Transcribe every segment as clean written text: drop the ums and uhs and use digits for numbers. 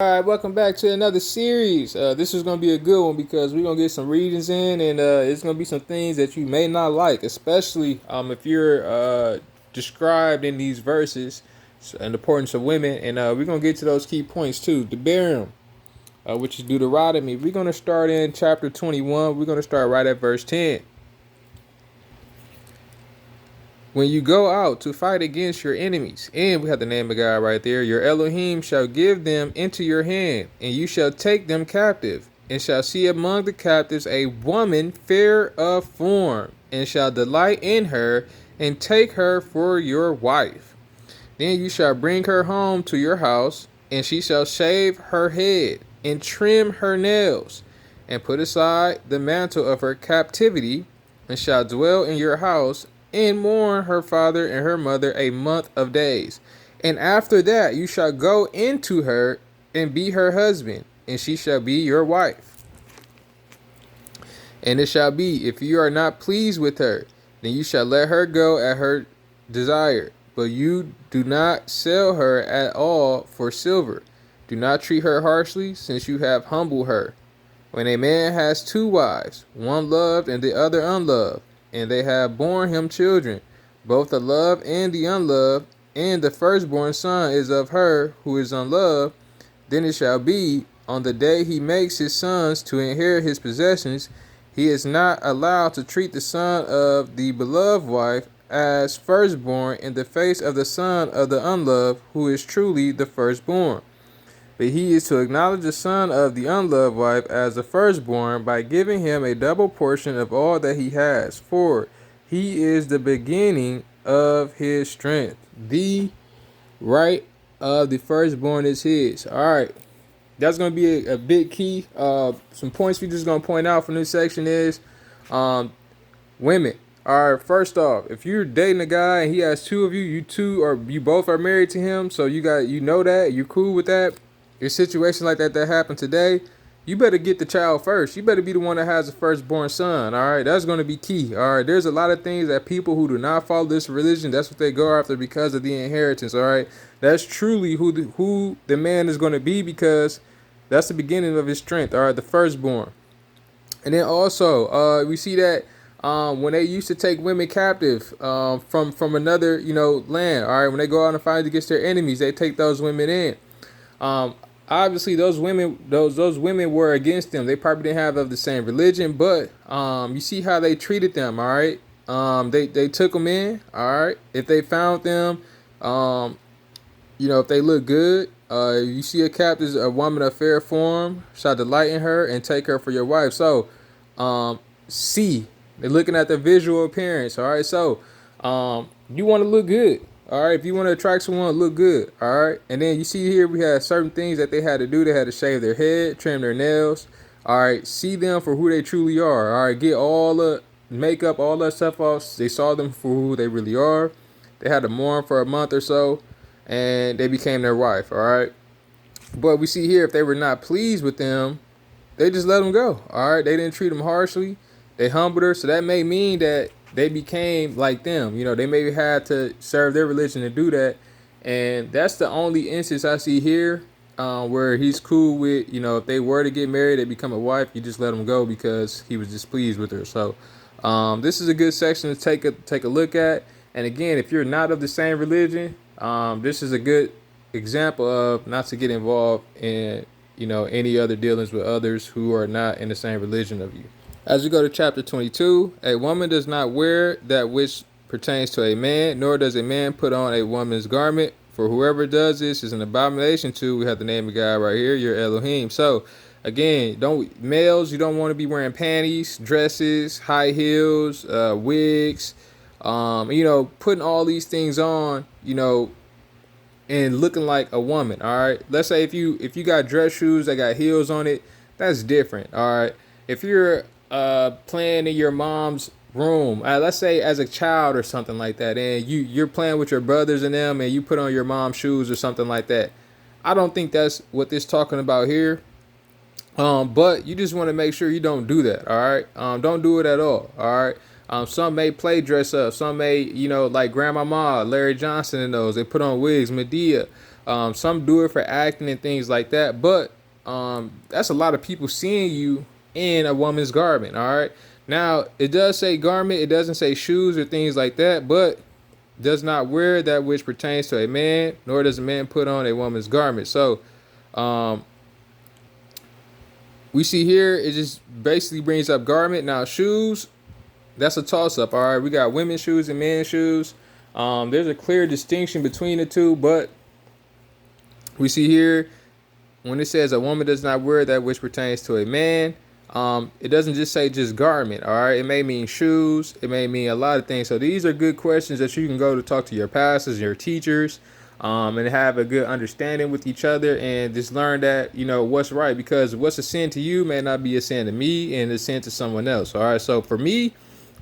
All right, welcome back to another series. This is going to be a good one because we're going to get some readings in, and it's going to be some things that you may not like, especially if you're described in these verses and the importance of women. And we're going to get to those key points too. Debarim, which is Deuteronomy. We're going to start in chapter 21. We're going to start right at verse 10. When you go out to fight against your enemies, and we have the name of God right there, your Elohim shall give them into your hand, and you shall take them captive, and shall see among the captives a woman fair of form, and shall delight in her, and take her for your wife. Then you shall bring her home to your house, and she shall shave her head, and trim her nails, and put aside the mantle of her captivity, and shall dwell in your house, and mourn her father and her mother a month of days. And after that you shall go into her and be her husband, and she shall be your wife. And it shall be, if you are not pleased with her, then you shall let her go at her desire. But you do not sell her at all for silver. Do not treat her harshly, since you have humbled her. When a man has two wives, one loved and the other unloved, and they have borne him children, both the loved and the unloved, and the firstborn son is of her who is unloved, then it shall be, on the day he makes his sons to inherit his possessions, he is not allowed to treat the son of the beloved wife as firstborn in the face of the son of the unloved, who is truly the firstborn. But he is to acknowledge the son of the unloved wife as the firstborn by giving him a double portion of all that he has, for he is the beginning of his strength. The right of the firstborn is his. All right, that's going to be a big key. Some points we're just going to point out from this section is women. All right, first off, if you're dating a guy and he has two of you, you both are married to him, so you know that you're cool with that. Your situation like that happened today, you better get the child first. You better be the one that has the firstborn son. All right, that's going to be key. All right, there's a lot of things that people who do not follow this religion, that's what they go after because of the inheritance. All right, that's truly who the man is going to be, because that's the beginning of his strength. All right, the firstborn. And then also, we see that when they used to take women captive from another land. All right, when they go out and fight against their enemies, they take those women in. Obviously those women were against them. They probably didn't have of the same religion, but you see how they treated them. All right, they took them in. All right, if they found them, if they look good, you see a captive, a woman of fair form, shall delight in her and take her for your wife. So see, they're looking at the visual appearance. All right, so you want to look good. All right, if you want to attract someone, look good. All right, and then you see here we had certain things that they had to do. They had to shave their head, trim their nails. All right, see them for who they truly are. All right, get all the makeup, all that stuff off. They saw them for who they really are. They had to mourn for a month or so, and they became their wife. All right, but we see here if they were not pleased with them, they just let them go. All right, they didn't treat them harshly. They humbled her, so that may mean that they became like them. They maybe had to serve their religion to do that. And that's the only instance I see here where he's cool with, if they were to get married, they become a wife, you just let them go because he was displeased with her. So this is a good section to take a look at. And again, if you're not of the same religion, this is a good example of not to get involved in, any other dealings with others who are not in the same religion of you. As we go to chapter 22, a woman does not wear that which pertains to a man, nor does a man put on a woman's garment. For whoever does this is an abomination to, we have the name of God right here, your Elohim. So, again, males, you don't want to be wearing panties, dresses, high heels, wigs, putting all these things on, and looking like a woman. All right. Let's say if you got dress shoes that got heels on it, that's different. All right. If you're playing in your mom's room, let's say as a child or something like that, and you're playing with your brothers and them, and you put on your mom's shoes or something like that, I don't think that's what this talking about here. But you just want to make sure you don't do that. All right, don't do it at all. All right. Some may play dress up. Some may, like Grandmama, Larry Johnson and those. They put on wigs, Medea. Some do it for acting and things like that, but that's a lot of people seeing you in a woman's garment. All right. Now it does say garment. It doesn't say shoes or things like that, but does not wear that which pertains to a man, nor does a man put on a woman's garment. So um, we see here it just basically brings up garment. Now shoes, that's a toss up. All right, we got women's shoes and men's shoes. There's a clear distinction between the two, but we see here when it says a woman does not wear that which pertains to a man, it doesn't just say just garment. All right, it may mean shoes, it may mean a lot of things. So these are good questions that you can go to talk to your pastors, your teachers, and have a good understanding with each other, and just learn that what's right, because what's a sin to you may not be a sin to me, and a sin to someone else. All right, so for me,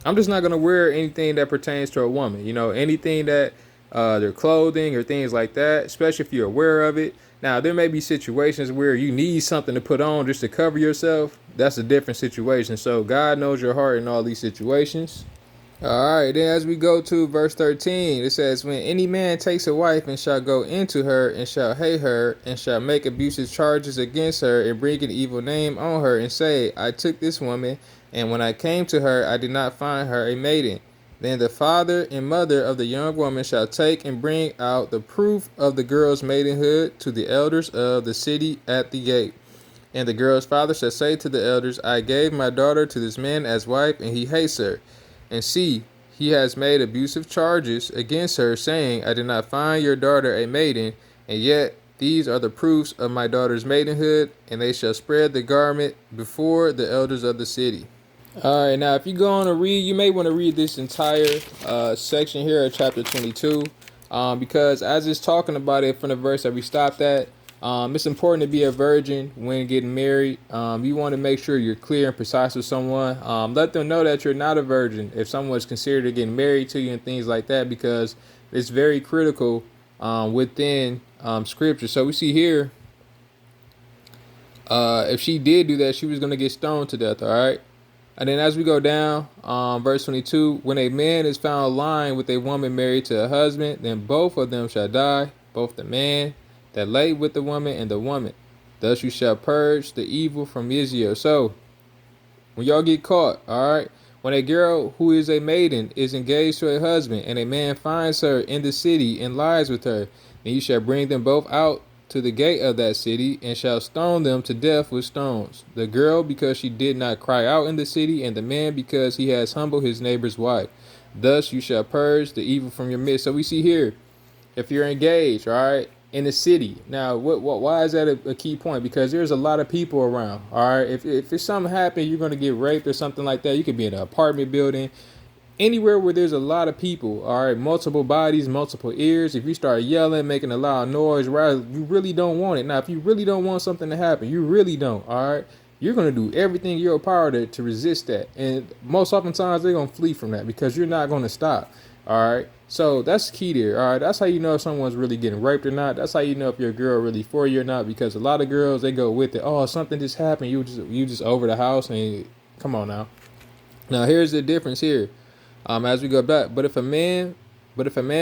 I'm just not gonna wear anything that pertains to a woman. Anything that their clothing or things like that, especially if you're aware of it. Now, there may be situations where you need something to put on just to cover yourself. That's a different situation. So God knows your heart in all these situations. All right, then as we go to verse 13, it says, when any man takes a wife and shall go into her and shall hate her and shall make abusive charges against her and bring an evil name on her and say, I took this woman, and when I came to her, I did not find her a maiden. Then the father and mother of the young woman shall take and bring out the proof of the girl's maidenhood to the elders of the city at the gate. And the girl's father shall say to the elders, I gave my daughter to this man as wife, and he hates her. And see, he has made abusive charges against her, saying, I did not find your daughter a maiden, and yet these are the proofs of my daughter's maidenhood, and they shall spread the garment before the elders of the city. All right, now if you go on to read, you may want to read this entire section here of chapter 22, because as it's talking about it from the verse that we stopped at, it's important to be a virgin when getting married. You want to make sure you're clear and precise with someone. Let them know that you're not a virgin if someone's considered getting married to you and things like that, because it's very critical within scripture. So we see here, if she did do that, she was going to get stoned to death. All right. And then as we go down, verse 22, when a man is found lying with a woman married to a husband, then both of them shall die, both the man that lay with the woman and the woman. Thus you shall purge the evil from Israel. So when y'all get caught, all right, when a girl who is a maiden is engaged to a husband, and a man finds her in the city and lies with her, then you shall bring them both out to the gate of that city, and shall stone them to death with stones. The girl because she did not cry out in the city, and the man because he has humbled his neighbor's wife. Thus you shall purge the evil from your midst. So we see here, if you're engaged, all right, in the city. Now, why is that a key point? Because there's a lot of people around, all right? If something happened, you're going to get raped or something like that. You could be in an apartment building, anywhere where there's a lot of people, all right, multiple bodies, multiple ears. If you start yelling, making a loud noise, right, you really don't want it. Now, if you really don't want something to happen, you really don't, all right, you're going to do everything in your power to resist that. And most oftentimes, they're going to flee from that because you're not going to stop, all right? So that's key there, all right? That's how you know if someone's really getting raped or not. That's how you know if your girl really for you or not, because a lot of girls, they go with it. Oh, something just happened. You just over the house, and come on now. Now, here's the difference here. As we go back, but if a man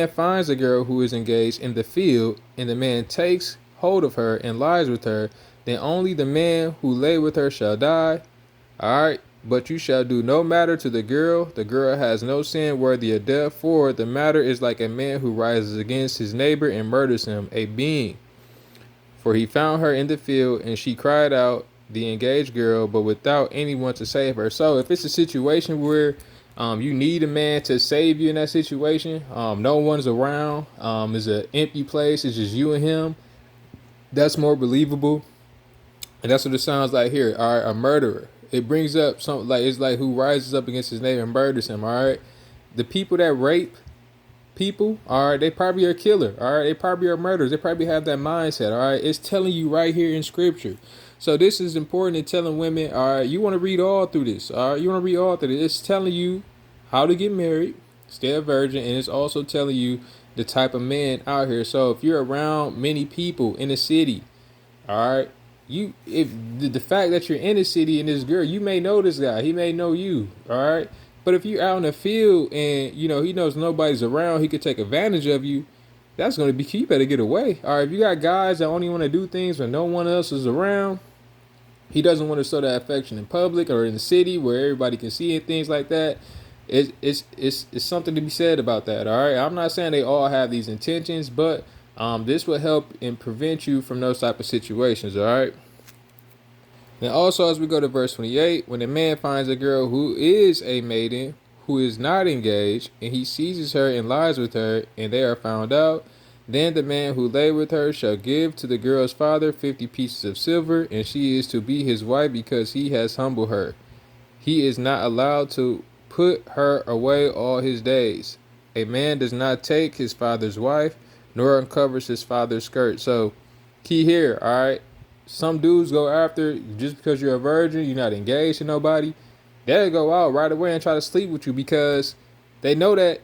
finds a girl who is engaged in the field, and the man takes hold of her and lies with her, then only the man who lay with her shall die. All right, but you shall do no matter to the girl. The girl has no sin worthy of death, for the matter is like a man who rises against his neighbor and murders him, a being. For he found her in the field, and she cried out, the engaged girl, but without anyone to save her. So if it's a situation where you need a man to save you in that situation, no one's around, it's an empty place, it's just you and him, that's more believable. And that's what it sounds like here. All right, a murderer. It brings up something like, it's like who rises up against his neighbor and murders him. All right, the people that rape people, all right, they probably are a killer. All right, they probably are murderers. They probably have that mindset. All right, it's telling you right here in scripture. So this is important in telling women, all right, you want to read all through this. All right, you want to read all through this. It's telling you how to get married, stay a virgin, and it's also telling you the type of man out here. So if you're around many people in the city, all right, if the fact that you're in the city and this girl, you may know this guy, he may know you, all right. But if you're out in the field and he knows nobody's around, he could take advantage of you. That's going to be key. You better get away. All right, if you got guys that only want to do things when no one else is around, he doesn't want to show that affection in public or in the city where everybody can see it, things like that. It's something to be said about that. All right, I'm not saying they all have these intentions, but this will help and prevent you from those type of situations. All right. And also, as we go to verse 28, when a man finds a girl who is a maiden, who is not engaged, and he seizes her and lies with her, and they are found out, then the man who lay with her shall give to the girl's father 50 pieces of silver, and she is to be his wife because he has humbled her. He is not allowed to put her away all his days. A man does not take his father's wife, nor uncovers his father's skirt. So, key here, all right? Some dudes go after just because you're a virgin, you're not engaged to nobody. They'll go out right away and try to sleep with you because they know that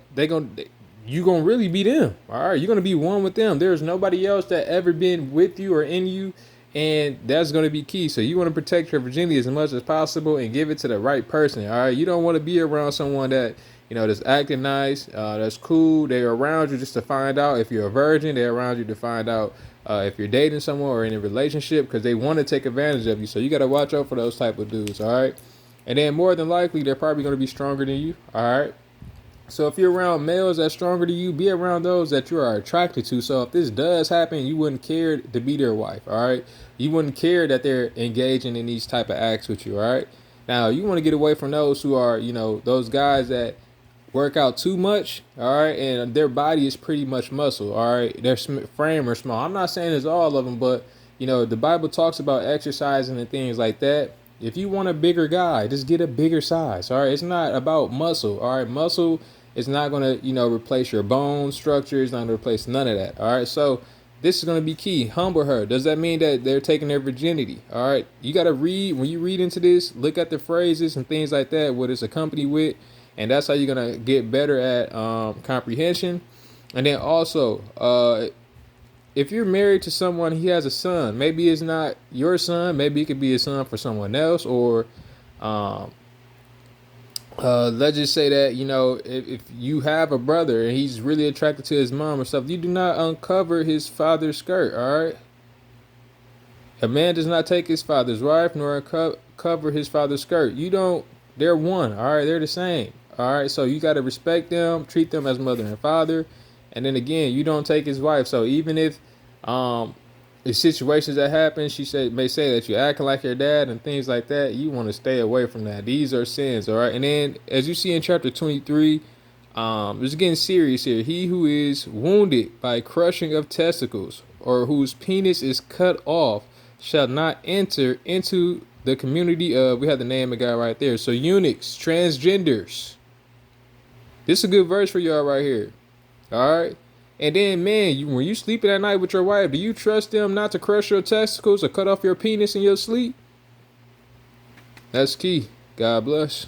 you gonna really be them. All right, you're gonna be one with them. There's nobody else that ever been with you or in you, and that's gonna be key. So you want to protect your virginity as much as possible and give it to the right person. All right, you don't want to be around someone that that's acting nice, that's cool. They're around you just to find out if you're a virgin. They're around you to find out if you're dating someone or in a relationship because they want to take advantage of you. So you got to watch out for those type of dudes. All right, and then more than likely they're probably going to be stronger than you. All right. So if you're around males that's stronger than you, be around those that you are attracted to. So if this does happen, you wouldn't care to be their wife, all right? You wouldn't care that they're engaging in these type of acts with you, all right? Now, you want to get away from those who are, those guys that work out too much, all right? And their body is pretty much muscle, all right? Their frame are small. I'm not saying it's all of them, but, the Bible talks about exercising and things like that. If you want a bigger guy, just get a bigger size, all right? It's not about muscle, all right? Muscle is not going to, replace your bone structure. It's not going to replace none of that, all right? So this is going to be key. Humble her. Does that mean that they're taking their virginity, all right? You got to read. When you read into this, look at the phrases and things like that, what it's accompanied with, and that's how you're going to get better at comprehension. And then also, if you're married to someone, he has a son. Maybe it's not your son. Maybe it could be a son for someone else. Or let's just say that, if you have a brother and he's really attracted to his mom or stuff, you do not uncover his father's skirt, all right? A man does not take his father's wife nor cover his father's skirt. They're one, all right? They're the same, all right? So you got to respect them, treat them as mother and father. And then again, you don't take his wife. So even if the situations that happen, may say that you're acting like your dad and things like that, you want to stay away from that. These are sins, all right? And then as you see in chapter 23, it's getting serious here. He who is wounded by crushing of testicles or whose penis is cut off shall not enter into the community of, we have the name of the guy right there. So eunuchs, transgenders. This is a good verse for y'all right here. All right. And then, man, when you sleeping at night with your wife, do you trust them not to crush your testicles or cut off your penis in your sleep? That's key. God bless.